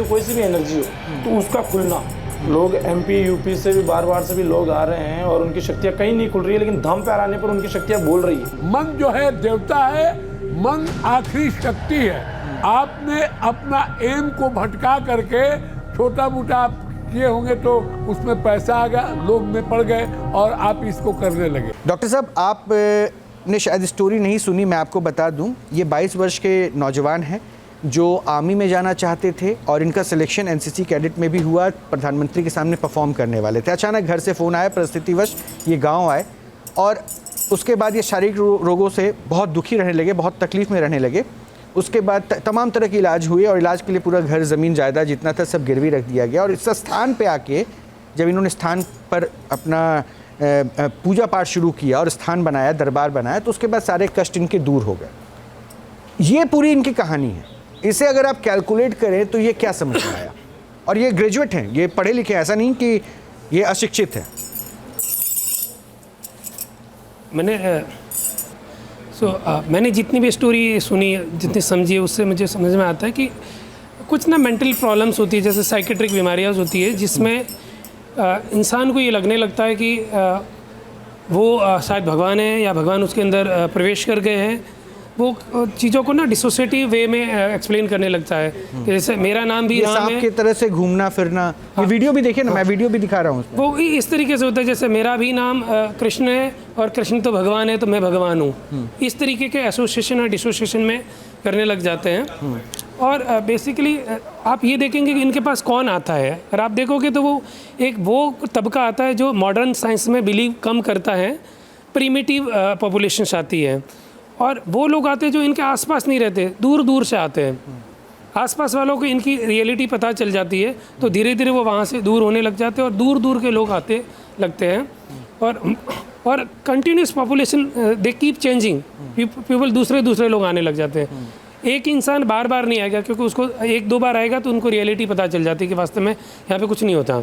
कोई सी भी एनर्जी हो तो उसका खुलना, लोग एमपी यूपी से भी बार से भी लोग आ रहे हैं और उनकी शक्तियाँ कहीं नहीं खुल रही है, लेकिन दम पे आने पर उनकी शक्तियाँ बोल रही है। मन जो है देवता है, मन आखिरी शक्ति है। आपने अपना एम को भटका करके छोटा मोटा आप किए होंगे तो उसमें पैसा आ गया, लोग में पड़ गए और आप इसको करने लगे। डॉक्टर साहब, आप ने शायद स्टोरी नहीं सुनी, मैं आपको बता दूं, ये 22 वर्ष के नौजवान हैं जो आर्मी में जाना चाहते थे और इनका सिलेक्शन एनसीसी कैडेट में भी हुआ, प्रधानमंत्री के सामने परफॉर्म करने वाले थे। अचानक घर से फ़ोन आया, परिस्थितिवश ये गांव आए और उसके बाद ये शारीरिक रोगों से बहुत दुखी रहने लगे, बहुत तकलीफ़ में रहने लगे। उसके बाद तमाम तरह के इलाज हुए और इलाज के लिए पूरा घर, ज़मीन, जायदाद जितना था सब गिरवी रख दिया गया। और इस स्थान पे आके जब इन्होंने स्थान पर अपना पूजा पाठ शुरू किया और स्थान बनाया, दरबार बनाया, तो उसके बाद सारे कष्ट इनके दूर हो गए। ये पूरी इनकी कहानी है। इसे अगर आप कैलकुलेट करें तो ये क्या समझ में आया? और ये ग्रेजुएट हैं, ये पढ़े लिखे, ऐसा नहीं कि ये अशिक्षित है। मैंने जितनी भी स्टोरी सुनी, जितनी समझी है, उससे मुझे समझ में आता है कि कुछ ना मेंटल प्रॉब्लम्स होती है, जैसे साइकेट्रिक बीमारियाँ होती है, जिसमें इंसान को ये लगने लगता है कि वो शायद भगवान है या भगवान उसके अंदर प्रवेश कर गए हैं। वो चीज़ों को ना डिसोसिएटिव वे में एक्सप्लेन करने लगता है। जैसे मेरा नाम भी राम है, की तरह से घूमना फिरना। हाँ। ये वीडियो भी देखिए ना, मैं वीडियो भी दिखा रहा हूँ। वो इस तरीके से होता है जैसे मेरा भी नाम कृष्ण है और कृष्ण तो भगवान है तो मैं भगवान हूँ। इस तरीके के एसोसिएशन और डिसोसिएशन में करने लग जाते हैं। और बेसिकली आप ये देखेंगे कि इनके पास कौन आता है, अगर आप देखोगे तो वो तबका आता है जो मॉडर्न साइंस में बिलीव कम करता है, प्रीमिटिव पॉपुलेशंस आती है। और वो लोग आते हैं जो इनके आसपास नहीं रहते, दूर दूर से आते हैं। आसपास वालों को इनकी रियलिटी पता चल जाती है तो धीरे धीरे वो वहाँ से दूर होने लग जाते हैं और दूर दूर के लोग आते लगते हैं। और continuous population they keep changing, people दूसरे लोग आने लग जाते हैं। एक इंसान बार बार नहीं आएगा, क्योंकि उसको एक दो बार आएगा तो उनको रियलिटी पता चल जाती है कि वास्तव में यहाँ पे कुछ नहीं होता।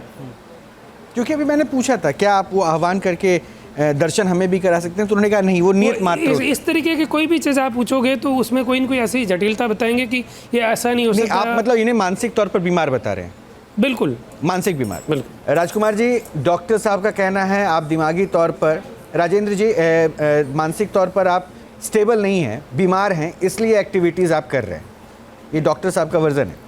क्योंकि अभी मैंने पूछा था क्या आप वो आह्वान करके दर्शन हमें भी करा सकते हैं, तो उन्होंने कहा नहीं, वो नियत मात्र। इस तरीके की कोई भी चीज़ आप पूछोगे तो उसमें कोई न कोई ऐसी जटिलता बताएंगे कि ये ऐसा नहीं हो सकता। आप मतलब इन्हें मानसिक तौर पर बीमार बता रहे हैं? बिल्कुल, मानसिक बीमार। बिल्कुल। राजकुमार जी, डॉक्टर साहब का कहना है आप दिमागी तौर पर, राजेंद्र जी मानसिक तौर पर आप स्टेबल नहीं हैं, बीमार हैं, इसलिए एक्टिविटीज़ आप कर रहे हैं। ये डॉक्टर साहब का वर्जन है।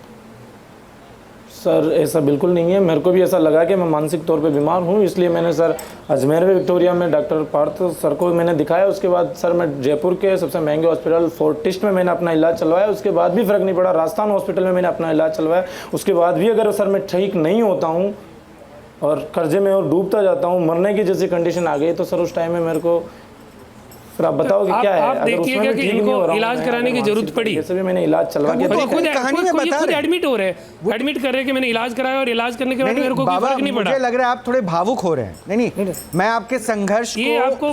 सर ऐसा बिल्कुल नहीं है, मेरे को भी ऐसा लगा कि मैं मानसिक तौर पे बीमार हूँ, इसलिए मैंने सर अजमेर में विक्टोरिया में डॉक्टर पार्थ सर को मैंने दिखाया। उसके बाद सर मैं जयपुर के सबसे महंगे हॉस्पिटल फोर्टिस्ट में मैंने अपना इलाज चलवाया, उसके बाद भी फ़र्क नहीं पड़ा। राजस्थान हॉस्पिटल में मैंने अपना इलाज चलवाया, उसके बाद भी अगर सर मैं ठीक नहीं होता हूँ और कर्जे में और डूबता जाता हूँ, मरने की जैसी कंडीशन आ गई, तो सर उस टाइम में मेरे को फिर आप बताओ कि क्या है। आप देखिएगा कि इनको इलाज कराने की जरूरत पड़ी। जैसे भी मैंने इलाज चलवा के खुद एडमिट हो रहे हैं, एडमिट कर रहे हैं कि मैंने इलाज कराया और इलाज करने के बाद मेरे को कोई फर्क नहीं पड़ा। मुझे लग रहा है आप थोड़े भावुक हो रहे हैं। नहीं, मैं आपके संघर्ष को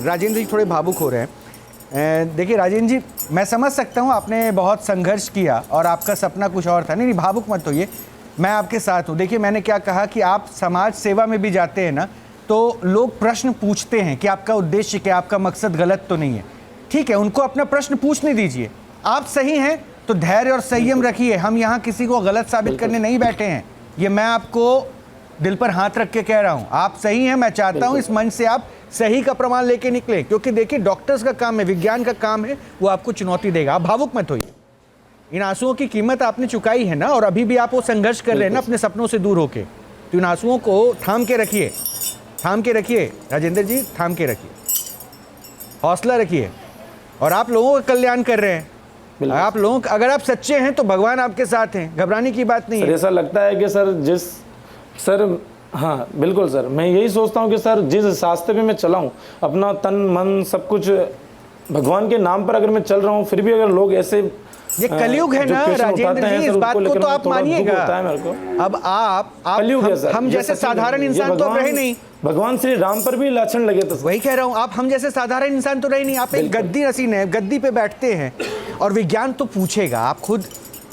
राजेंद्र जी थोड़े भावुक हो रहे हैं। देखिए राजेंद्र जी, मैं समझ सकता हूँ आपने बहुत संघर्ष किया और आपका सपना कुछ और था। नहीं, भावुक मत होइए, मैं आपके साथ हूँ। देखिए मैंने क्या कहा कि आप समाज सेवा में भी जाते हैं ना, तो लोग प्रश्न पूछते हैं कि आपका उद्देश्य क्या, आपका मकसद गलत तो नहीं है। ठीक है, उनको अपना प्रश्न पूछने दीजिए। आप सही हैं तो धैर्य और संयम रखिए। हम यहाँ किसी को गलत साबित करने नहीं बैठे हैं, ये मैं आपको दिल पर हाथ रख के कह रहा हूँ। आप सही हैं, मैं चाहता हूँ इस मंच से आप सही का प्रमाण लेके निकले, क्योंकि देखिए डॉक्टर्स का काम है, विज्ञान का काम है, वो आपको चुनौती देगा। आप भावुक मत होइए। इन आंसुओं की कीमत आपने चुकाई है ना, और अभी भी आप वो संघर्ष कर रहे हैं ना अपने सपनों से दूर होके, तो इन आंसुओं को थाम के रखिए, थाम के रखिए राजेंद्र जी, थाम के रखिए, हौसला रखिए। और आप लोगों का कल्याण कर रहे हैं। आप लोगों, अगर आप सच्चे हैं तो भगवान आपके साथ हैं, घबराने की बात नहीं है। ऐसा लगता है कि सर हाँ बिल्कुल सर, मैं यही सोचता हूँ कि सर जिस रास्ते पे मैं चला हूँ, अपना तन मन सब कुछ भगवान के नाम पर अगर मैं चल रहा हूँ, फिर भी अगर लोग ऐसे, ये कलयुग है ना राजेंद्र जी, इस बात को तो आप मानिएगा। अब आप हम जैसे साधारण इंसान तो रहे नहीं। भगवान श्री राम पर भी लाछन लगे थे। वही कह रहा हूँ, आप हम जैसे साधारण इंसान तो रहे नहीं। आप एक गद्दी नसीन है, गद्दी पे बैठते हैं और विज्ञान तो पूछेगा। आप खुद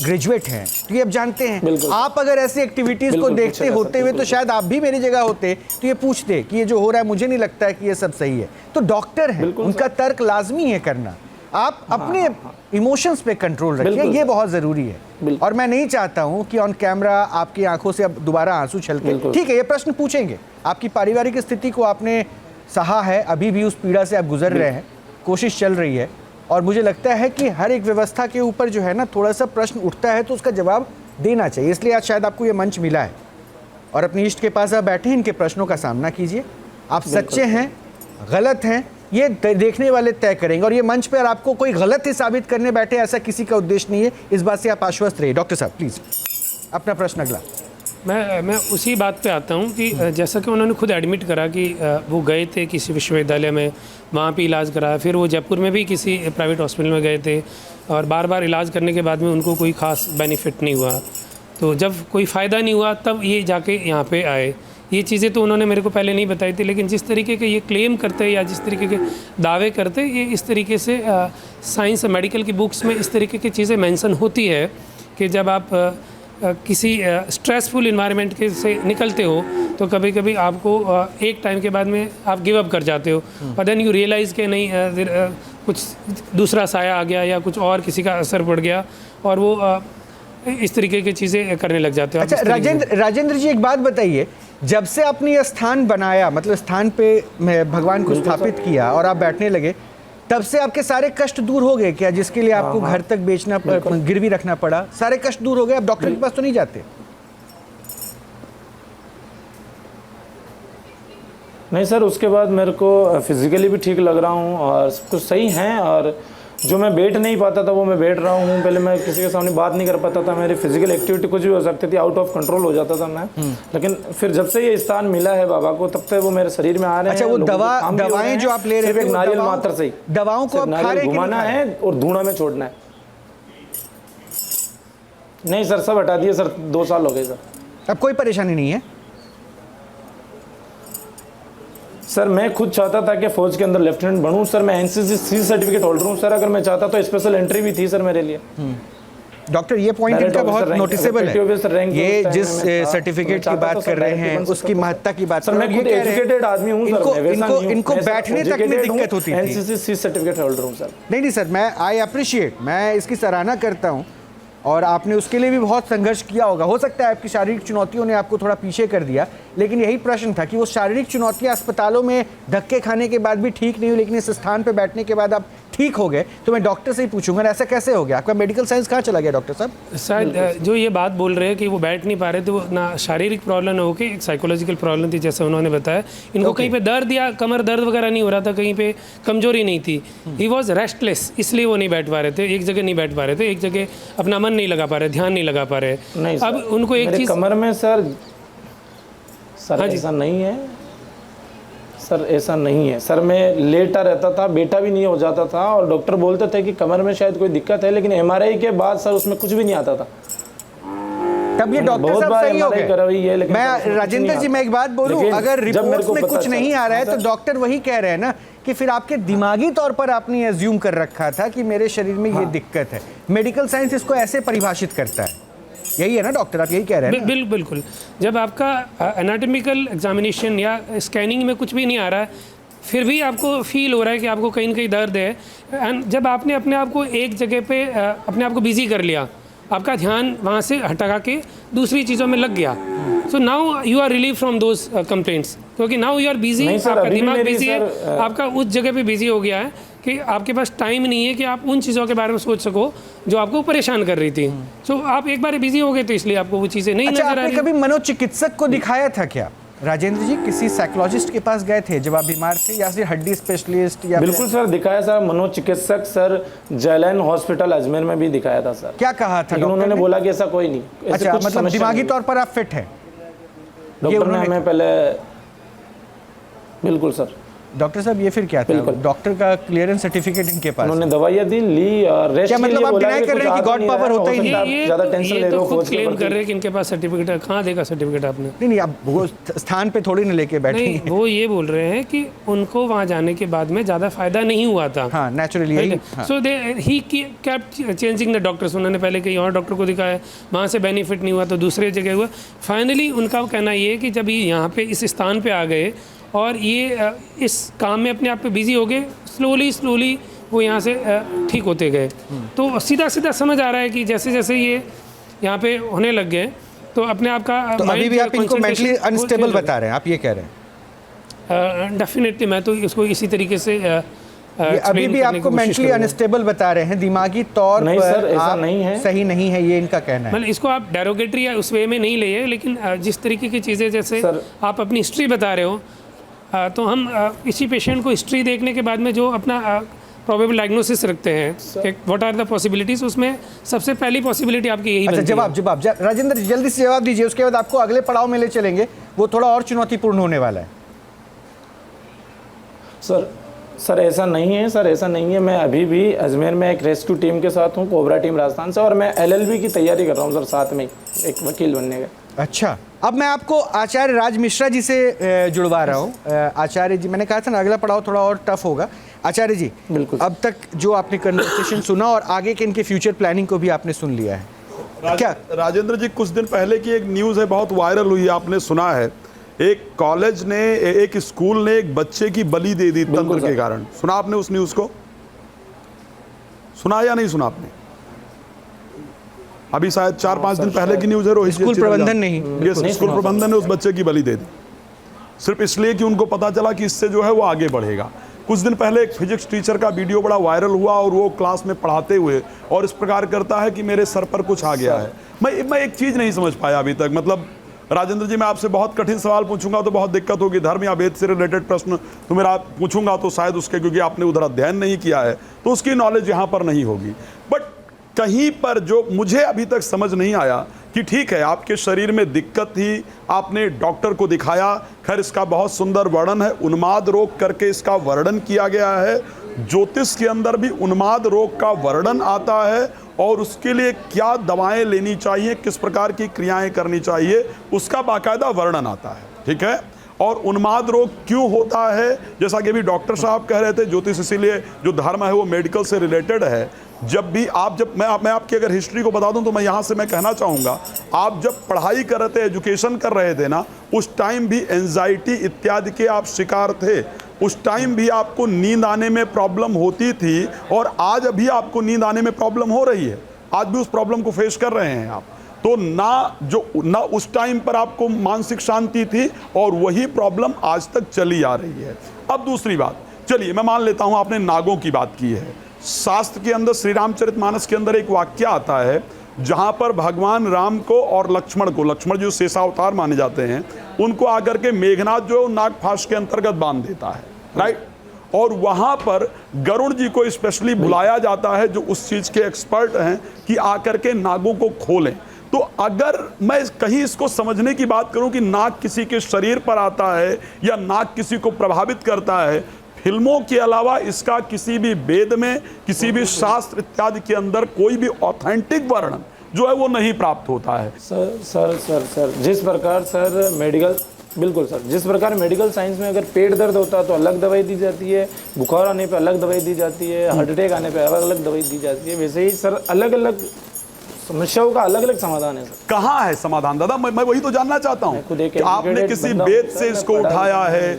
ग्रेजुएट हैं तो ये अब जानते हैं। आप अगर ऐसी एक्टिविटीज को देखते होते हुए तो शायद आप भी मेरी जगह होते तो ये पूछते कि ये जो हो रहा है मुझे नहीं लगता है कि ये सब सही है। तो डॉक्टर हैं, उनका तर्क लाजमी है करना। आप अपने इमोशंस पे कंट्रोल रखिए, बिल्कुल ये सर। बहुत ज़रूरी है। बिल्कुल। और मैं नहीं चाहता हूँ कि ऑन कैमरा आपकी आंखों से अब दोबारा आंसू छलके। बिल्कुल। ठीक है, ये प्रश्न पूछेंगे, आपकी पारिवारिक स्थिति को आपने सहा है, अभी भी उस पीड़ा से आप गुजर रहे हैं, कोशिश चल रही है, और मुझे लगता है कि हर एक व्यवस्था के ऊपर जो है ना थोड़ा सा प्रश्न उठता है तो उसका जवाब देना चाहिए, इसलिए आज शायद आपको ये मंच मिला है। और अपनी इष्ट के पास आप बैठे, इनके प्रश्नों का सामना कीजिए। आप सच्चे हैं, गलत हैं, ये देखने वाले तय करेंगे, और ये मंच पर आपको कोई गलत ही साबित करने बैठे ऐसा किसी का उद्देश्य नहीं है, इस बात से आप आश्वस्त रहिए। डॉक्टर साहब प्लीज़ अपना प्रश्न अगला। मैं उसी बात पे आता हूँ कि जैसा कि उन्होंने खुद एडमिट करा कि वो गए थे किसी विश्वविद्यालय में, वहाँ पे इलाज कराया, फिर वो जयपुर में भी किसी प्राइवेट हॉस्पिटल में गए थे, और बार बार इलाज करने के बाद में उनको कोई ख़ास बेनिफिट नहीं हुआ। तो जब कोई फ़ायदा नहीं हुआ तब ये जाके यहाँ पे आए। ये चीज़ें तो उन्होंने मेरे को पहले नहीं बताई थी, लेकिन जिस तरीके के ये क्लेम करते हैं या जिस तरीके के दावे करते हैं, ये इस तरीके से साइंस मेडिकल की बुक्स में इस तरीके की चीज़ें मेंशन होती है कि जब आप किसी स्ट्रेसफुल इन्वायरमेंट के से निकलते हो तो कभी कभी आपको एक टाइम के बाद में आप गिव अप कर जाते हो, और देन यू रियलाइज़ कि नहीं कुछ दूसरा साया आ गया या कुछ और किसी का असर पड़ गया, और वो इस तरीके की चीज़ें करने लग जाते हो। अच्छा राजेंद्र जी, एक बात बताइए, जब से आपने ये स्थान बनाया, मतलब स्थान पे भगवान को स्थापित किया और आप बैठने लगे, तब से आपके सारे कष्ट दूर हो गए क्या, जिसके लिए आपको घर तक बेचना, गिरवी रखना पड़ा? सारे कष्ट दूर हो गए, आप डॉक्टर के पास तो नहीं जाते? नहीं सर, उसके बाद मेरे को फिजिकली भी ठीक लग रहा हूँ और सब कुछ सही है, और जो मैं बैठ नहीं पाता था वो मैं बैठ रहा हूँ। पहले मैं किसी के सामने बात नहीं कर पाता था, मेरी फिजिकल एक्टिविटी कुछ भी हो सकती थी, आउट ऑफ कंट्रोल हो जाता था मैं। लेकिन फिर जब से ये स्थान मिला है बाबा को, तब से वो मेरे शरीर में आ रहे हैं। अच्छा, वो दवाएं जो आप ले रहे हैं, एक नारियल मात्र से ही दवाओं को आप खा रहे हैं, घुमाना है और धुआं में छोड़ना है। नहीं सर, सब हटा दिए सर, 2 साल हो गए सर। अब कोई परेशानी नहीं है? सर मैं खुद चाहता था कि फौज के अंदर लेफ्टिनेंट बनूं सर, मैं एनसीसी सर्टिफिकेट होल्डर हूं सर। अगर मैं चाहता तो स्पेशल एंट्री भी थी सर मेरे लिए। डॉक्टर, ये पॉइंट इनका बहुत नोटिसेबल है। ये जिस सर्टिफिकेट की बात कर रहे हैं उसकी महत्ता की बात सर, मैं खुद एजुकेटेड आदमी हूं सर। इनको बैठने तक में दिक्कत होती थी। एनसीसी सर्टिफिकेट होल्डर हूं सर। नहीं सर, मैं आई अप्रिशिएट, मैं इसकी सराहना करता हूं, और आपने उसके लिए भी बहुत संघर्ष किया होगा। हो सकता है आपकी शारीरिक चुनौतियों ने आपको थोड़ा पीछे कर दिया, लेकिन यही प्रश्न था कि वो शारीरिक चुनौतियां अस्पतालों में धक्के खाने के बाद भी ठीक नहीं हुई, लेकिन इस स्थान पर बैठने के बाद आप ठीक हो गए। तो मैं डॉक्टर से ही पूछूंगा, ऐसा कैसे हो गया? आपका मेडिकल साइंस कहाँ चला गया डॉक्टर साहब? शायद जो ये बात बोल रहे हैं कि वो बैठ नहीं पा रहे थे, वो ना शारीरिक प्रॉब्लम हो के एक साइकोलॉजिकल प्रॉब्लम थी, जैसे उन्होंने बताया। इनको कहीं पे दर्द या कमर दर्द वगैरह नहीं हो रहा था, कहीं पे कमजोरी नहीं थी। ही वॉज रेस्टलेस, इसलिए वो नहीं बैठ पा रहे थे, एक जगह नहीं बैठ पा रहे थे, एक जगह अपना मन नहीं लगा पा रहे, ध्यान नहीं लगा पा रहे। अब उनको एक चीज़ कमर में सर ऐसा नहीं है सर, ऐसा नहीं है सर। मैं लेटा रहता था, बेटा भी नहीं हो जाता था, और डॉक्टर बोलते थे कि कमर में शायद कोई दिक्कत है, लेकिन एमआरआई के बाद सर उसमें कुछ भी नहीं आता था। तब ये डॉक्टर साहब सही हो गए। मैं राजेंद्र जी, मैं एक बात बोलूं, अगर रिपोर्ट्स में कुछ नहीं आ रहा है तो डॉक्टर वही कह रहे हैं ना कि फिर आपके दिमागी तौर पर आपने एज्यूम कर रखा था कि मेरे शरीर में ये दिक्कत है। मेडिकल साइंस इसको ऐसे परिभाषित करता है, यही है ना डॉक्टर, आप यही कह रहे हैं? बिल्कुल। जब आपका एनाटॉमिकल एग्जामिनेशन या स्कैनिंग में कुछ भी नहीं आ रहा है, फिर भी आपको फील हो रहा है कि आपको कहीं ना कहीं दर्द है, एंड जब आपने अपने आप को एक जगह पे अपने आप को बिजी कर लिया, आपका ध्यान वहाँ से हटा के दूसरी चीज़ों में लग गया, so now you are relieve from those complaints, क्योंकि नाउ यू आर बिजी, आपका दिमाग बिजी है, आपका उस जगह पे बिजी हो गया है कि आपके पास टाइम नहीं है कि आप उन चीज़ों के बारे में सोच सको जो आपको परेशान कर रही थी। सो आप एक बार बिजी हो गए तो इसलिए आपको वो चीज़ें नहीं नजर आ रही। आपने कभी मनोचिकित्सक को दिखाया था क्या राजेंद्र जी? किसी साइकोलॉजिस्ट के पास गए थे जब आप बीमार थे, या फिर हड्डी स्पेशलिस्ट? या बिल्कुल सर, दिखाया सर, मनोचिकित्सक सर जयलैन हॉस्पिटल अजमेर में भी दिखाया था सर। क्या कहा था? उन्होंने बोला कि ऐसा कोई नहीं। अच्छा, मतलब दिमागी तौर पर आप फिट हैं? डॉक्टर ने हमें पहले, बिल्कुल सर। डॉक्टर साहब ये फिर क्या था? डॉक्टर का क्लियरेंस सर्टिफिकेट इनके पास? उन्होंने दवाइयाँ दी, ली, और रेस्ट क्या मतलब आप डिनाई कर रहे हैं कि गॉड पावर होता ही नहीं? ज़्यादा टेंशन ले रहे हो, खुद क्लेम कर रहे हैं कि इनके पास सर्टिफिकेट है। कहाँ देखा सर्टिफिकेट आपने? नहीं, आप वो स्थान पे थोड़ी ना लेके बैठे। वो ये बोल रहे हैं कि उनको वहाँ जाने के बाद में ज़्यादा फायदा नहीं हुआ था। हाँ, naturally. So he kept changing the doctors. उन्होंने पहले कहीं और डॉक्टर को दिखाया, वहाँ से बेनिफिट नहीं हुआ तो दूसरे जगह हुआ। फाइनली उनका कहना ये है कि जब ये यहाँ पे इस स्थान पे आ गए और ये इस काम में अपने आप पे बिजी हो गए, स्लोली वो यहाँ से ठीक होते गए। तो सीधा सीधा समझ आ रहा है कि जैसे जैसे ये यहाँ पे होने लग गए तो अपने आप का तो अभी भी आप इनको मेंटली अनस्टेबल बता रहे हैं, आप ये कह रहे हैं? डेफिनेटली मैं तो इसको इसी तरीके से अभी भी आपको मेंटली अनस्टेबल बता रहे हैं, दिमागी तौर नहीं पर सर, ऐसा आप नहीं है। सही नहीं है, ये इनका कहना है। मतलब इसको आप डेरोगेटरी या उस वे में नहीं लिए, लेकिन जिस तरीके की चीज़ें जैसे सर, आप अपनी हिस्ट्री बता रहे हो, तो हम इसी पेशेंट को हिस्ट्री देखने के बाद में जो अपना प्रोबेबल डायग्नोसिस रखते हैं कि व्हाट आर द पॉसिबिलिटीज, उसमें सबसे पहली पॉसिबिलिटी आपकी यही अच्छा, जवाब राजेंद्र जी जल्दी से जवाब दीजिए, उसके बाद आपको अगले पड़ाव में ले चलेंगे, वो थोड़ा और चुनौतीपूर्ण होने वाला है। सर ऐसा नहीं है, सर ऐसा नहीं है। मैं अभी भी अजमेर में एक रेस्क्यू टीम के साथ हूँ, कोबरा टीम राजस्थान से, और मैं LLB की तैयारी कर रहा हूँ सर, साथ में एक वकील बनने का। अच्छा, अब मैं आपको आचार्य राज मिश्रा जी से जुड़वा रहा हूँ। आचार्य जी, मैंने कहा था ना अगला पड़ाव थोड़ा और टफ होगा। आचार्य जी, बिल्कुल। अब तक जो आपने कन्वर्सेशन सुना और आगे के इनके फ्यूचर प्लानिंग को भी आपने सुन लिया है, क्या राजेंद्र जी, कुछ दिन पहले की एक न्यूज़ है, बहुत वायरल हुई, आपने सुना है, एक कॉलेज ने, एक स्कूल ने एक बच्चे की बलि दे दी तंत्र के कारण। सुना आपने उस न्यूज़ को? सुना या नहीं सुना आपने? अभी शायद 4-5 दिन पहले की न्यूज़ है। रोहित, स्कूल प्रबंधन नहीं, ये स्कूल प्रबंधन ने उस बच्चे की बलि दे दी, सिर्फ इसलिए कि उनको पता चला कि इससे जो है वो आगे बढ़ेगा। कुछ दिन पहले एक फिजिक्स टीचर का वीडियो बड़ा वायरल हुआ और वो क्लास में पढ़ाते हुए और इस प्रकार करता है कि मेरे सर पर कुछ आ गया है। मैं एक चीज़ नहीं समझ पाया अभी तक। मतलब राजेंद्र जी, मैं आपसे बहुत कठिन सवाल पूछूंगा तो बहुत दिक्कत होगी। धर्म या वेद से रिलेटेड प्रश्न तो मेरा पूछूंगा तो शायद उसके, क्योंकि आपने उधर अध्ययन नहीं किया है तो उसकी नॉलेज यहाँ पर नहीं होगी। बट कहीं पर जो मुझे अभी तक समझ नहीं आया कि ठीक है, आपके शरीर में दिक्कत थी, आपने डॉक्टर को दिखाया, खैर इसका बहुत सुंदर वर्णन है, उन्माद रोग करके इसका वर्णन किया गया है। ज्योतिष के अंदर भी उन्माद रोग का वर्णन आता है और उसके लिए क्या दवाएं लेनी चाहिए, किस प्रकार की क्रियाएं करनी चाहिए, उसका बाकायदा वर्णन आता है। ठीक है, और उन्माद रोग क्यों होता है, जैसा कि अभी डॉक्टर साहब कह रहे थे, ज्योतिष इसीलिए जो धर्म है वो मेडिकल से रिलेटेड है। जब भी मैं आपकी अगर हिस्ट्री को बता दूं तो मैं यहाँ से मैं कहना चाहूँगा, आप जब पढ़ाई कर रहे थे, एजुकेशन कर रहे थे ना, उस टाइम भी एंजाइटी इत्यादि के आप शिकार थे, उस टाइम भी आपको नींद आने में प्रॉब्लम होती थी और आज अभी आपको नींद आने में प्रॉब्लम हो रही है, आज भी उस प्रॉब्लम को फेस कर रहे हैं आप। तो ना उस टाइम पर आपको मानसिक शांति थी और वही प्रॉब्लम आज तक चली आ रही है। अब दूसरी बात, चलिए मैं मान लेता हूं आपने नागों की बात की है। शास्त्र के अंदर, श्री रामचरितमानस के अंदर एक वाक्य आता है जहां पर भगवान राम को और लक्ष्मण जो शेषावतार माने जाते हैं, उनको आकर के मेघनाथ जो नागफाश के अंतर्गत बांध देता है, राइट। और वहां पर गरुड़ जी को स्पेशली बुलाया जाता है जो उस चीज के एक्सपर्ट हैं कि आकर के नागों को खोलें। तो अगर मैं कहीं इसको समझने की बात करूं कि नाग किसी के शरीर पर आता है या नाग किसी को प्रभावित करता है, फिल्मों के अलावा इसका किसी भी वेद में, किसी भी शास्त्र इत्यादि के अंदर कोई भी ऑथेंटिक वर्णन जो है वो नहीं प्राप्त होता है। सर जिस प्रकार सर मेडिकल, बिल्कुल सर, जिस प्रकार मेडिकल साइंस में अगर पेट दर्द होता है तो अलग दवाई दी जाती है, बुखार आने पे अलग दवाई दी जाती है, हार्ट अटैक आने पे अलग अलग दवाई दी जाती है, वैसे ही सर अलग अलग समस्याओं का अलग अलग समाधान है सर। कहाँ है समाधान दादा? मैं वही तो जानना चाहता हूँ कि आपने किसी वेद से इसको उठाया है।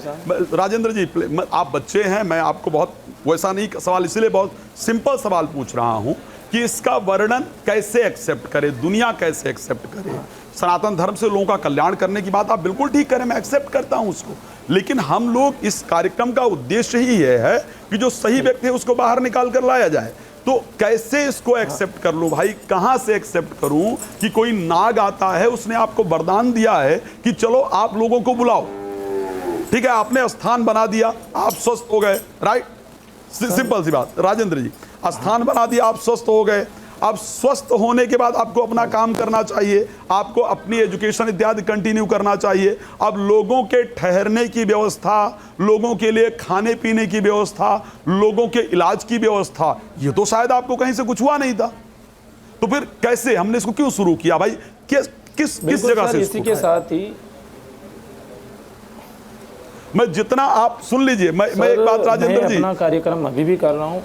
राजेंद्र जी, आप बच्चे हैं, मैं आपको बहुत वैसा नहीं सवाल, इसीलिए बहुत सिंपल सवाल पूछ रहा हूँ कि इसका वर्णन कैसे एक्सेप्ट करे, दुनिया कैसे एक्सेप्ट करे। सनातन धर्म से लोगों का कल्याण करने की बात आप बिल्कुल ठीक करें, मैं एक्सेप्ट करता हूं उसको, लेकिन हम लोग इस कार्यक्रम का उद्देश्य ही ये है कि जो सही व्यक्ति है उसको बाहर निकाल कर लाया जाए। तो कैसे इसको एक्सेप्ट कर लूं भाई, कहां से एक्सेप्ट करूं कि कोई नाग आता है, उसने आपको वरदान दिया है कि चलो आप लोगों को बुलाओ, ठीक है, आपने स्थान बना दिया, आप स्वस्थ हो गए, राइट, सिंपल सी बात। राजेंद्र जी, स्थान बना दिया, आप स्वस्थ हो गए। अब स्वस्थ होने के बाद आपको अपना काम करना चाहिए, आपको अपनी एजुकेशन इत्यादि कंटिन्यू करना चाहिए। अब लोगों के ठहरने की व्यवस्था, लोगों के लिए खाने पीने की व्यवस्था, लोगों के इलाज की व्यवस्था, ये तो शायद आपको कहीं से कुछ हुआ नहीं था। तो फिर कैसे, हमने इसको क्यों शुरू किया भाई, किस जगह से? इसी के साथ ही मैं जितना आप सुन लीजिए, मैं एक बात राजेंद्र जी, अपना कार्यक्रम अभी भी कर रहा हूँ,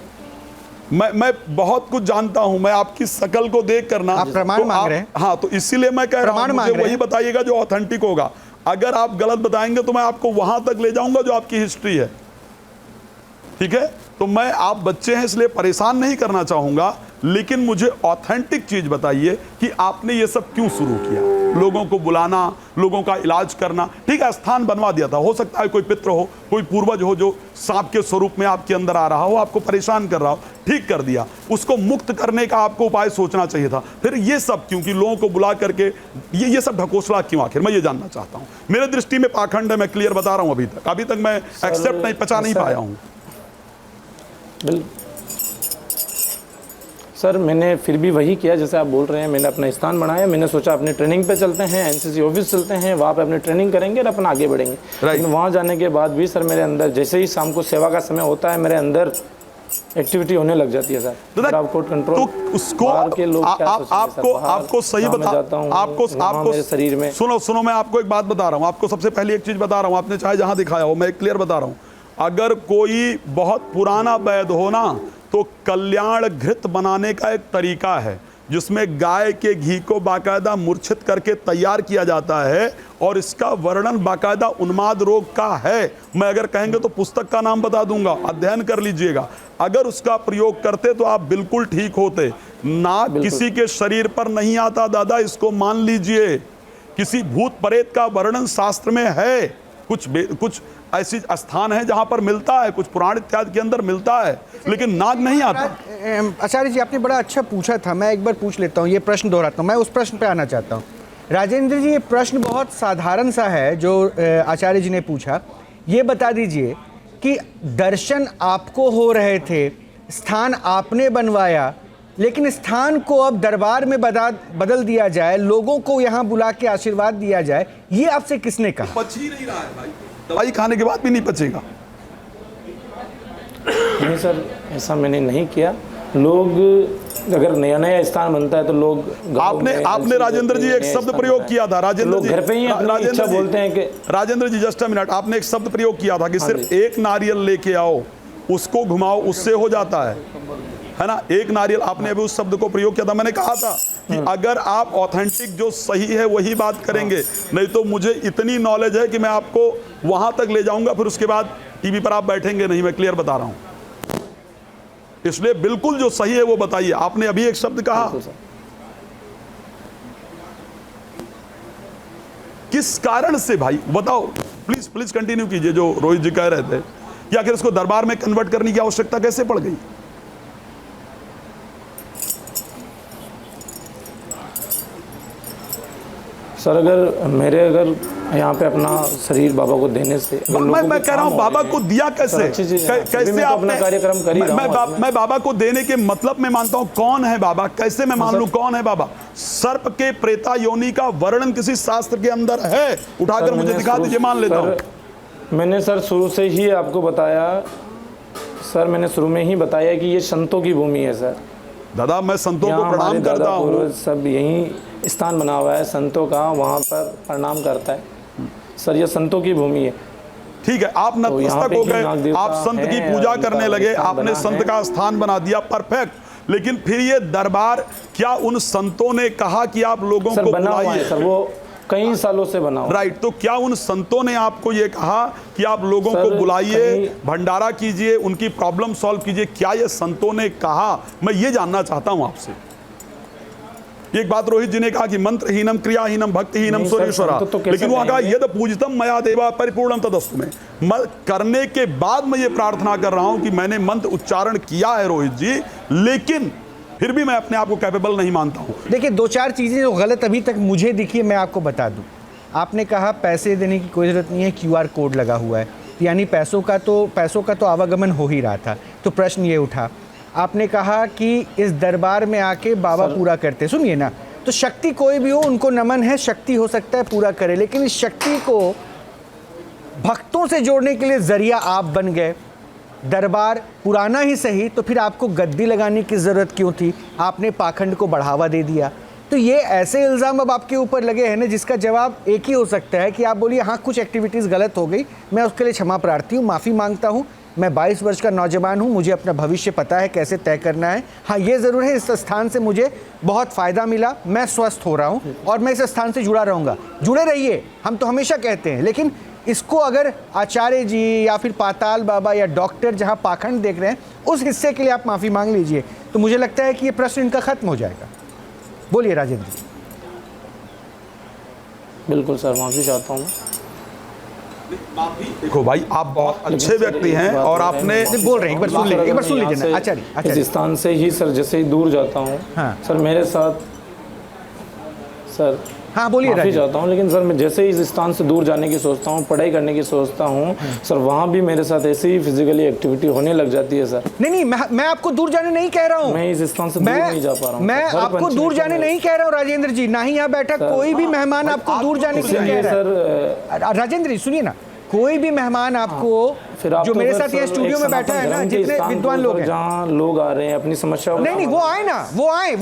मैं बहुत कुछ जानता हूं, मैं आपकी शकल को देख करना, आप प्रमाण मांग रहे हैं। हाँ, तो इसीलिए मैं कह रहा हूं, मुझे वही बताइएगा जो ऑथेंटिक होगा। अगर आप गलत बताएंगे तो मैं आपको वहां तक ले जाऊंगा जो आपकी हिस्ट्री है। ठीक है। तो मैं, आप बच्चे हैं इसलिए परेशान नहीं करना चाहूंगा, लेकिन मुझे ऑथेंटिक चीज बताइए कि आपने ये सब क्यों शुरू किया, लोगों को बुलाना, लोगों का इलाज करना। ठीक है, स्थान बनवा दिया था, हो सकता है कोई पितृ हो, कोई पूर्वज हो जो सांप के स्वरूप में आपके अंदर आ रहा हो, आपको परेशान कर रहा हो, ठीक कर दिया, उसको मुक्त करने का आपको उपाय सोचना चाहिए था। फिर ये सब क्यों, कि लोगों को बुला करके ये सब ढकोसला क्यों, आखिर मैं ये जानना चाहता हूँ। मेरे दृष्टि में पाखंड है, मैं क्लियर बता रहा हूँ। अभी तक मैं एक्सेप्ट नहीं, पचा नहीं पाया हूँ। सर मैंने फिर भी वही किया जैसे आप बोल रहे हैं, मैंने अपना स्थान बनाया, मैंने सोचा अपनी ट्रेनिंग पे चलते हैं, एनसीसी ऑफिस चलते हैं, वहाँ पे अपनी ट्रेनिंग करेंगे और अपन आगे बढ़ेंगे। लेकिन वहाँ जाने के बाद भी सर मेरे अंदर जैसे ही शाम को सेवा का समय होता है, मेरे अंदर एक्टिविटी होने लग जाती है सर। आपको कंट्रोल, तो उसको के लोग आपको सही बताता हूँ, आपको मेरे शरीर में, सुनो, मैं आपको एक बात बता रहा हूँ। आपको सबसे पहले एक चीज बता रहा हूँ, आपने चाहे जहाँ दिखाया हो, मैं क्लियर बता रहा हूँ। अगर कोई बहुत पुराना वैद्य हो ना, तो कल्याण घृत बनाने का एक तरीका है जिसमें गाय के घी को बाकायदा मूर्छित करके तैयार किया जाता है, और इसका वर्णन बाकायदा उन्माद रोग का है। मैं अगर कहेंगे तो पुस्तक का नाम बता दूंगा, अध्ययन कर लीजिएगा। अगर उसका प्रयोग करते तो आप बिल्कुल ठीक होते। नाग किसी के शरीर पर नहीं आता दादा, इसको मान लीजिए। किसी भूत प्रेत का वर्णन शास्त्र में है, कुछ ऐसी स्थान है जहां पर मिलता है, कुछ पुराण इत्यादि के अंदर मिलता है, लेकिन नाग नहीं आता। आचार्य जी, आपने बड़ा अच्छा पूछा था, मैं एक बार पूछ लेता हूँ, ये प्रश्न दोहराता हूँ, मैं उस प्रश्न पे आना चाहता हूँ। राजेंद्र जी, ये प्रश्न बहुत साधारण सा है जो आचार्य जी ने पूछा। ये बता दीजिए कि दर्शन आपको हो रहे थे, स्थान आपने बनवाया, लेकिन स्थान को अब दरबार में बदल दिया जाए, लोगों को यहाँ बुला के आशीर्वाद दिया जाए, ये आपसे किसने कहा? पच ही नहीं रहा है भाई, दवाई खाने के बाद भी नहीं पचेगा। नहीं सर, ऐसा मैंने नहीं किया। लोग अगर नया स्थान बनता है तो लोग, आपने राजेंद्र जी एक शब्द प्रयोग किया था, राजेंद्र जी, घर पे ही राजेंद्र बोलते हैं कि, राजेंद्र जी जस्ट अ मिनट, आपने एक शब्द प्रयोग किया था कि सिर्फ एक नारियल लेके आओ, उसको घुमाओ, उससे हो जाता है ना, एक नारियल। आपने अभी उस शब्द को प्रयोग किया था। मैंने कहा था कि अगर आप ऑथेंटिक जो सही है वही बात करेंगे, नहीं तो मुझे इतनी नॉलेज है कि मैं आपको वहां तक ले जाऊंगा, फिर उसके बाद टीवी पर आप बैठेंगे नहीं। मैं क्लियर बता रहा हूं, इसलिए बिल्कुल जो सही है वो बताइए। आपने अभी एक शब्द कहा, किस कारण से भाई बताओ, प्लीज कंटिन्यू कीजिए जो रोहित जी कह रहे थे कि आखिर इसको दरबार में कन्वर्ट करने की आवश्यकता कैसे पड़ गई? सर अगर यहाँ पे अपना शरीर बाबा को देने से, मैं कह रहा हूँ बाबा को दिया कैसे, कैसे अपना कार्यक्रम कर ही रहा हूं। मैं बाबा को देने के मतलब में मानता हूँ, कौन है बाबा, कैसे मैं मान लूं कौन है बाबा? सर्प के प्रेता योनि का वर्णन किसी शास्त्र के अंदर है? उठाकर मुझे दिखा दीजिए, मान लेता हूँ। मैंने सर शुरू से ही आपको बताया सर, मैंने शुरू में ही बताया कि ये संतों की भूमि है सर। दादा मैं संतों को प्रणाम करता हूँ, सब यही स्थान बना हुआ है संतों का, वहाँ पर प्रणाम करता है सर, ये संतों की भूमि है। ठीक है, आप नतमस्तक हो गए, आप संत की पूजा करने लगे, आपने संत का स्थान बना दिया, परफेक्ट। लेकिन फिर ये दरबार, क्या उन संतों ने कहा कि आप लोगों को बुलाइए? सर वो कई सालों से बना हुआ, राइट। तो क्या उन संतों ने आपको ये कहा कि आप लोगों को बुलाइए, भंडारा कीजिए, उनकी प्रॉब्लम सॉल्व कीजिए? क्या ये संतों ने कहा? मैं ये जानना चाहता हूं आपसे। एक बात रोहित जी ने कहा कि मंत्रहीनम क्रियाहीनम भक्तिहीनम सूर्येश्वरा, लेकिन वो कहा यद पूजितम मया देवा परिपूर्णम तदस्तु में। करने के बाद मैं ये प्रार्थना कर रहा हूं कि मैंने मंत्र उच्चारण किया है रोहित जी, लेकिन फिर भी मैं अपने आप को कैपेबल नहीं मानता हूं। देखिए, दो चार चीज़ें जो गलत अभी तक मुझे दिखी है, मैं आपको बता दूं। आपने कहा पैसे देने की कोई ज़रूरत नहीं है, QR कोड लगा हुआ है, यानी पैसों का तो आवागमन हो ही रहा था। तो प्रश्न ये उठा, आपने कहा कि इस दरबार में आके बाबा पूरा करते, सुनिए ना, तो शक्ति कोई भी हो उनको नमन है, शक्ति हो सकता है पूरा करे, लेकिन इस शक्ति को भक्तों से जोड़ने के लिए जरिया आप बन गए। दरबार पुराना ही सही, तो फिर आपको गद्दी लगाने की ज़रूरत क्यों थी? आपने पाखंड को बढ़ावा दे दिया। तो ये ऐसे इल्ज़ाम अब आपके ऊपर लगे हैं ना, जिसका जवाब एक ही हो सकता है कि आप बोलिए हाँ कुछ एक्टिविटीज़ गलत हो गई, मैं उसके लिए क्षमा प्रार्थी हूँ, माफ़ी मांगता हूँ, मैं 22 वर्ष का नौजवान हूँ, मुझे अपना भविष्य पता है कैसे तय करना है। हाँ ये ज़रूर है, इस स्थान से मुझे बहुत फ़ायदा मिला, मैं स्वस्थ हो रहा हूँ और मैं इस स्थान से जुड़ा रहूँगा। जुड़े रहिए, हम तो हमेशा कहते हैं, लेकिन इसको अगर आचार्य जी या फिर पाताल बाबा या डॉक्टर जहां पाखंड देख रहे हैं उस हिस्से के लिए आप माफ़ी मांग लीजिए, तो मुझे लगता है कि ये प्रश्न इनका खत्म हो जाएगा। बोलिए राजेंद्र जी। बिल्कुल सर, माफ़ी चाहता हूँ। देखो भाई, आप बहुत अच्छे व्यक्ति हैं और आपने बोल रहे हैं, एक बार सुन लीजिए, एक बार सुन लीजिए ना आचार्य। इस स्थान से ही सर जैसे ही दूर जाता हूँ, हाँ। सर मेरे साथ सर हाँ बोलिए माफ़ी राजेंद्र। चाहता हूँ, लेकिन सर मैं जैसे ही इस स्थान से दूर जाने की सोचता हूँ, पढ़ाई करने की सोचता हूँ, सर वहाँ भी मेरे साथ ऐसी ही फिजिकली एक्टिविटी होने लग जाती है सर। नहीं, मैं आपको दूर जाने नहीं कह रहा हूँ, मैं इस स्थान से दूर नहीं जा पा रहा हूँ। मैं आपको दूर जाने नहीं कह रहा हूँ राजेंद्र जी, ना ही यहाँ बैठा कोई भी मेहमान आपको दूर जाने के लिए कह रहा है। सर राजेंद्र जी सुनिए ना, कोई भी मेहमान आपको जो मेरे साथ ये स्टूडियो में बैठा है ना, जितने विद्वान लोग हैं, जहाँ लोग आ रहे हैं अपनी समस्या, नहीं वो आए ना, वो आए।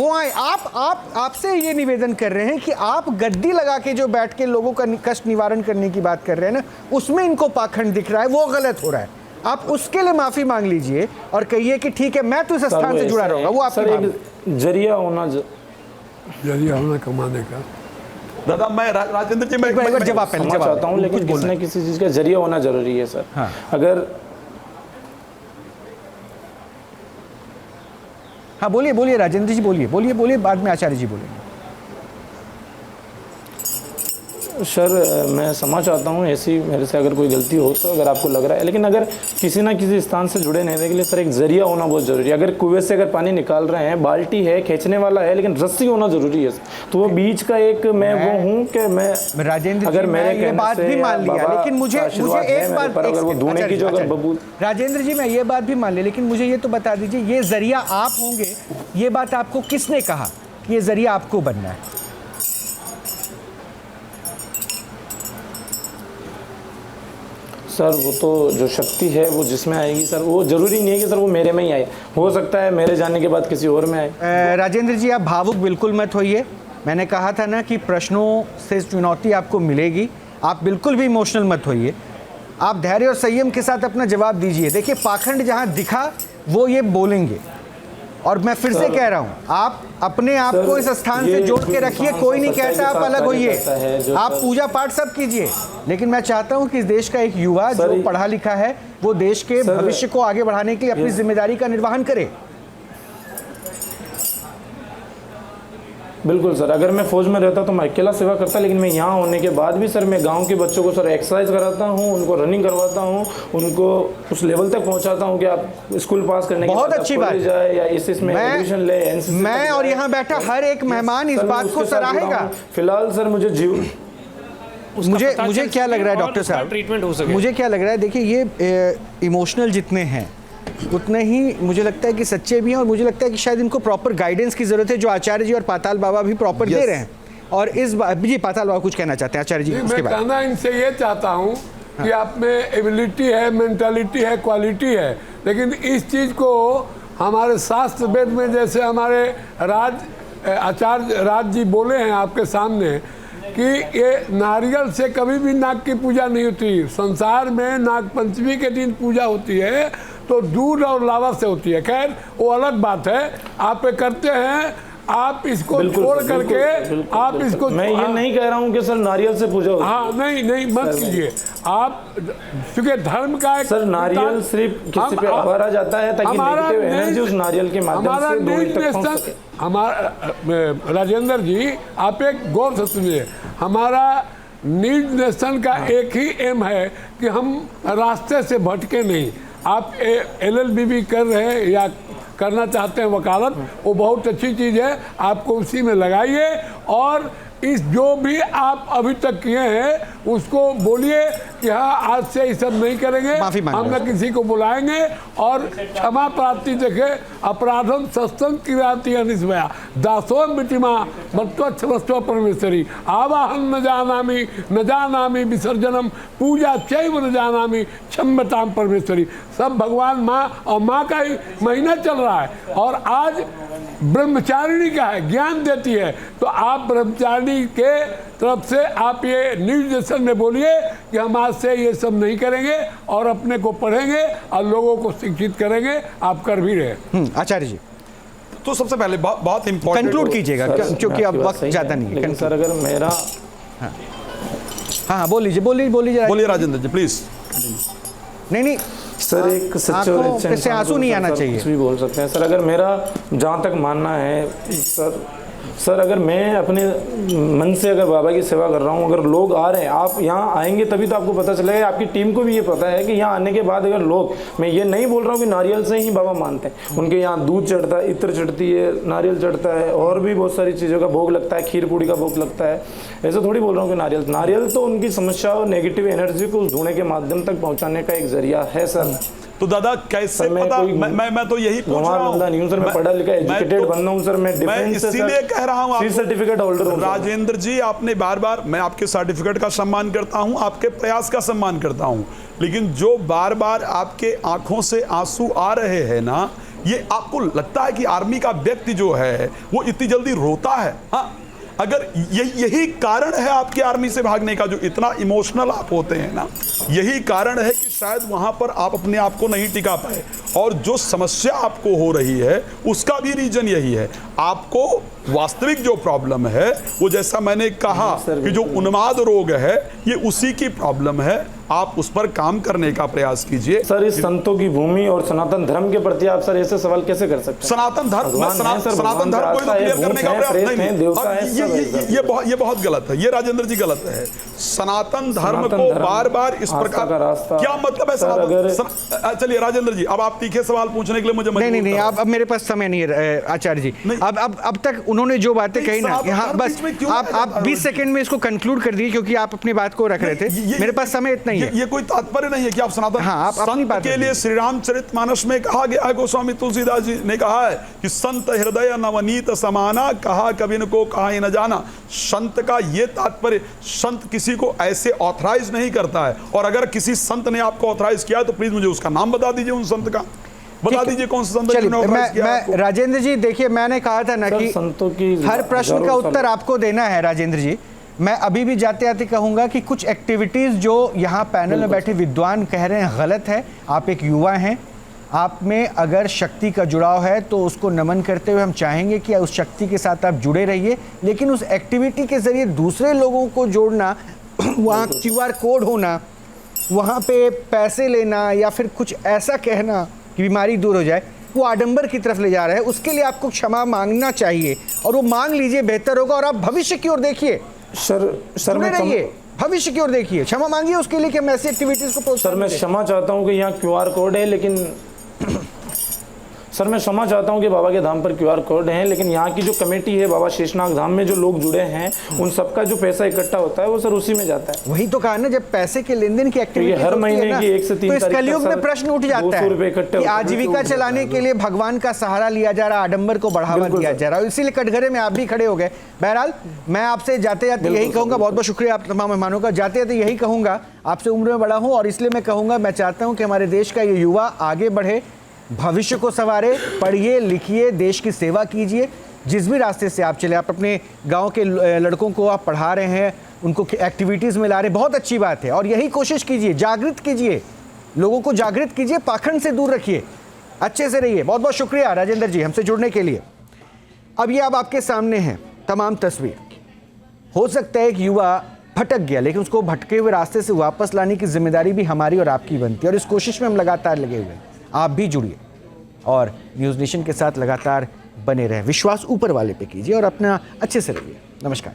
आपसे ये निवेदन कर रहे हैं कि आप गद्दी लगा के जो बैठ के लोगों का कष्ट निवारण करने की बात कर रहे हैं ना, उसमें इनको पाखंड दिख रहा है, वो गलत हो रहा है। आप उसके लिए माफी मांग लीजिए और कहिए कि ठीक है, मैं तो इस स्थान से जुड़ा रहूंगा। वो आपकी जरिया होना कमाने का। दादा मैं राजेंद्र जी, मैं एक बार जवाब पहले जवाब चाहता हूँ, लेकिन किसी न किसी चीज़ का जरिया होना जरूरी है सर। हाँ। अगर हाँ बोलिए राजेंद्र जी, बोलिए, बाद में आचार्य जी बोलेंगे। सर मैं क्षमा चाहता हूँ, ऐसी मेरे से अगर कोई गलती हो तो, अगर आपको लग रहा है, लेकिन अगर किसी ना किसी स्थान से जुड़े रहने के लिए सर एक जरिया होना बहुत जरूरी है। अगर कुएं से अगर पानी निकाल रहे हैं, बाल्टी है, खींचने वाला है, लेकिन रस्सी होना जरूरी है। तो वो बीच का एक मैं वो हूँ कि मैं राजेंद्र अगर मेरे ये बात भी मान लिया, लेकिन मुझे एक बात, अगर वो धोने की जो अगर बबूत, राजेंद्र जी मैं ये बात भी मान लिया, लेकिन मुझे ये तो बता दीजिए, ये जरिया आप होंगे, ये बात आपको किसने कहा कि ये जरिया आपको बनना है? सर वो तो जो शक्ति है वो जिसमें आएगी सर, वो जरूरी नहीं है कि सर वो मेरे में ही आए, हो सकता है मेरे जाने के बाद किसी और में आए। राजेंद्र जी आप भावुक बिल्कुल मत होइए, मैंने कहा था ना कि प्रश्नों से चुनौती आपको मिलेगी, आप बिल्कुल भी इमोशनल मत होइए, आप धैर्य और संयम के साथ अपना जवाब दीजिए। देखिए पाखंड जहाँ दिखा वो ये बोलेंगे, और मैं फिर से कह रहा हूँ, आप अपने आप को इस स्थान से जोड़ के रखिए, कोई नहीं कहता आप अलग होइए, आप पूजा पाठ सब कीजिए, लेकिन मैं चाहता हूँ कि इस देश का एक युवा जो पढ़ा लिखा है वो देश के भविष्य को आगे बढ़ाने के लिए अपनी जिम्मेदारी का निर्वहन करे। बिल्कुल सर, अगर मैं फौज में रहता तो मैं अकेला सेवा करता, लेकिन मैं यहाँ होने के बाद भी सर मैं गांव के बच्चों को सर एक्सरसाइज कराता हूँ, उनको रनिंग करवाता हूँ, उनको उस लेवल तक पहुँचाता हूँ कि आप स्कूल पास करने के बहुत अच्छी बात जाए या इसमें एडमिशन ले, एनसीसी मैं और यहाँ बैठा हर एक मेहमान इस बात को सराहेगा। फिलहाल सर मुझे क्या लग रहा है डॉक्टर साहब, ट्रीटमेंट हो सके, मुझे क्या लग रहा है, देखिए ये इमोशनल जितने हैं उतने ही मुझे लगता है कि सच्चे भी हैं, और मुझे लगता है कि शायद इनको प्रॉपर गाइडेंस की जरूरत है, जो आचार्य जी और पाताल बाबा भी प्रॉपर दे रहे हैं। और इस बात जी पाताल बाबा कुछ कहना चाहते हैं आचार्य जी उसके बाद। मैं कहना इनसे ये चाहता हूँ कि आप में एबिलिटी है, मेंटालिटी है, क्वालिटी है, लेकिन इस चीज़ को हमारे शास्त्र वेद में, जैसे हमारे आचार्य राज जी बोले हैं आपके सामने कि ये नारियल से कभी भी नाग की पूजा नहीं होती, संसार में नाग पंचमी के दिन पूजा होती है तो दूध और लावा से होती है। खैर वो अलग बात है, आप करते हैं, आप इसको छोड़ करके आप इसको, मैं ये नहीं कह रहा हूँ कि सर नारियल से पूजा होती है। हाँ नहीं मत कीजिए आप, क्योंकि धर्म का एक सर नारियल सिर्फ किसी पे अवारा जाता है ताकि नेगेटिव एनर्जी उस नारियल के माध्यम से दूर तक पहुंच सके। हमारा राजेंद्र जी आप एक गौर से सुनिए, हमारा नीड नेशन का एक ही एम है कि हम रास्ते से भटके नहीं। आप LLB भी कर रहे हैं या करना चाहते हैं वकालत, वो बहुत अच्छी चीज़ है, आपको उसी में लगाइए, और इस जो भी आप अभी तक किए हैं उसको बोलिए कि हाँ आज से ये सब नहीं करेंगे, हम न किसी को बुलाएंगे, और क्षमा प्रार्थी देखे अपराधम सत्संग किराती अनिस्मया दासो मिटिमा मत्व क्षमस्व परमेश्वरी आवाहन न जानामी विसर्जनम पूजा चैव न जानामी क्षम्यताम परमेश्वरी। सब भगवान माँ और माँ का ही महीना चल रहा है, और आज ब्रह्मचारिणी का है, ज्ञान देती है, तो आप ब्रह्मचारिणी के तरफ से आप ये निर्देशन में बोलिए कि हम आज से ये सब नहीं करेंगे और अपने को पढ़ेंगे और लोगों को शिक्षित करेंगे। आप कर भी रहे। आचार्य जी तो सबसे पहले बहुत इंपॉर्टेंट कंक्लूड कीजिएगा क्योंकि अब वक्त ज़्यादा नहीं है। सर अगर मेरा हाँ बोलिए बोलिए राजेंद्र जी प्लीज। नहीं सर एक सच्चे और आंखों अच्छे पे से इंसान आंसू को नहीं आना सर चाहिए। कुछ भी बोल सकते हैं सर। अगर मेरा जहाँ तक मानना है सर अगर मैं अपने मन से अगर बाबा की सेवा कर रहा हूँ, अगर लोग आ रहे हैं, आप यहाँ आएंगे तभी तो आपको पता चलेगा, आपकी टीम को भी ये पता है कि यहाँ आने के बाद अगर लोग, मैं ये नहीं बोल रहा हूँ कि नारियल से ही बाबा मानते हैं, उनके यहाँ दूध चढ़ता है, इत्र चढ़ती है, नारियल चढ़ता है, और भी बहुत सारी चीज़ों का भोग लगता है, खीर पूड़ी का भोग लगता है। ऐसे थोड़ी बोल रहा हूँ कि नारियल तो उनकी समस्या और नेगेटिव एनर्जी को उस धुएं के माध्यम तक पहुँचाने का एक जरिया है सर। तो दादा कैसे पता, मैं तो यही पूछ रहा हूँ। नहीं हूँ सर, मैं पढ़ा लिखा एजुकेटेड बंदा हूँ सर, मैं डिफेंस इसीलिए कह रहा हूँ सर्टिफिकेट होल्डर हूँ। राजेंद्र जी आपने बार बार, मैं आपके सर्टिफिकेट का सम्मान करता हूँ, आपके प्रयास का सम्मान करता हूँ, लेकिन जो बार बार आपके आंखों से आंसू आ रहे हैं ना, ये आपको लगता है कि आर्मी का व्यक्ति जो है वो इतनी जल्दी रोता है? हाँ, अगर यही कारण है आपके आर्मी से भागने का, जो इतना इमोशनल आप होते हैं ना, यही कारण है कि शायद वहां पर आप अपने आप को नहीं टिका पाए। और जो समस्या आपको हो रही है उसका भी रीजन यही है। आपको वास्तविक जो प्रॉब्लम है वो, जैसा मैंने कहा कि जो उन्माद रोग है, ये उसी की प्रॉब्लम है। आप उस पर काम करने का प्रयास कीजिए सर। इस संतों की भूमि और सनातन धर्म के प्रति आप सर ऐसे सवाल कैसे कर सकते हैं? सनातन धर्म को क्लियर करने का प्रयास नहीं, ये बहुत गलत है, ये राजेंद्र जी गलत है। सनातन धर्म को बार बार इस प्रकार, क्या मतलब है? चलिए राजेंद्र जी, अब आप तीखे सवाल पूछने के लिए मुझे नहीं, अब मेरे पास समय नहीं है आचार्य जी। अब तक उन्होंने जो बातें कही ना, यहाँ बस आप 20 सेकंड में इसको कंक्लूड कर दिए, क्योंकि आप अपनी बात को रख रहे थे। मेरे पास समय इतना ही है। ये कोई तात्पर्य नहीं है कि आप सनातन, हाँ, आप अपनी बात के लिए श्री रामचरितमानस में कहा गया है, गोस्वामी तुलसीदास जी ने कहा है कि संत हृदय नवनीत समाना, कहा कबिन को कहा ही न जाना। संत का ये तात्पर्य, संत किसी को ऐसे ऑथराइज नहीं करता है, और अगर किसी संत ने आपको ऑथराइज किया तो प्लीज मुझे उसका नाम बता दीजिए, उन संत का बता दीजिए कौन सा संत ने ऑथराइज किया। मैं राजेंद्र जी, देखिए मैंने कहा था ना कि संतों की हर प्रश्न का उत्तर आपको देना है राजेंद्र जी। मैं अभी भी जाते आते कहूंगा कि कुछ एक्टिविटीज जो यहाँ पैनल में बैठे विद्वान कह रहे हैं गलत है। आप एक युवा हैं, आप में अगर शक्ति का जुड़ाव है तो उसको नमन करते हुए हम चाहेंगे कि उस शक्ति के साथ आप जुड़े रहिए, लेकिन उस एक्टिविटी के जरिए दूसरे लोगों को जोड़ना, वहाँ QR कोड होना, वहाँ पे पैसे लेना या फिर कुछ ऐसा कहना कि बीमारी दूर हो जाए, वो आडंबर की तरफ ले जा रहा है। उसके लिए आपको क्षमा मांगना चाहिए, और वो मांग लीजिए, बेहतर होगा। और आप भविष्य की ओर देखिए सर मैं रहिए, भविष्य की ओर देखिए, क्षमा मांगिए उसके लिए कि हम ऐसी एक्टिविटीज को सर मैं क्षमा चाहता हूँ कि यहाँ QR कोड है, लेकिन सर मैं क्षमा चाहता हूँ कि बाबा के धाम पर QR कोड है, लेकिन यहाँ की जो कमेटी है बाबा शेषनाग धाम में, जो लोग जुड़े हैं, उन सबका जो पैसा इकट्ठा होता है वो सर उसी में जाता है। वही तो कहा ना, जब पैसे के लेन देन की एक्टिविटी हर महीने की 1 से 3 तो इस कलयुग में प्रश्न उठ जाता है कि आजीविका चलाने के लिए भगवान का सहारा लिया जा रहा, आडंबर को बढ़ावा दिया जा रहा है, इसीलिए कटघरे में आप भी खड़े हो गए। बहरहाल मैं आपसे जाते जाते यही कहूंगा, बहुत बहुत शुक्रिया आप तमाम मेहमानों का, जाते जाते यही कहूंगा, आपसे उम्र में बड़ा हूं और इसलिए मैं कहूंगा, मैं चाहता हूं कि हमारे देश का ये युवा आगे बढ़े, भविष्य को संवारे, पढ़िए लिखिए, देश की सेवा कीजिए। जिस भी रास्ते से आप चले, आप अपने गांव के लड़कों को आप पढ़ा रहे हैं, उनको एक्टिविटीज़ में ला रहे हैं, बहुत अच्छी बात है। और यही कोशिश कीजिए, जागृत कीजिए, लोगों को जागृत कीजिए, पाखंड से दूर रखिए, अच्छे से रहिए। बहुत बहुत शुक्रिया राजेंद्र जी हमसे जुड़ने के लिए। अब ये अब आपके सामने हैं तमाम तस्वीर। हो सकता है एक युवा भटक गया, लेकिन उसको भटके हुए रास्ते से वापस लाने की जिम्मेदारी भी हमारी और आपकी बनती है, और इस कोशिश में हम लगातार लगे हुए हैं। आप भी जुड़िए और न्यूज़ नेशन के साथ लगातार बने रहें। विश्वास ऊपर वाले पे कीजिए और अपना अच्छे से रहिए। नमस्कार।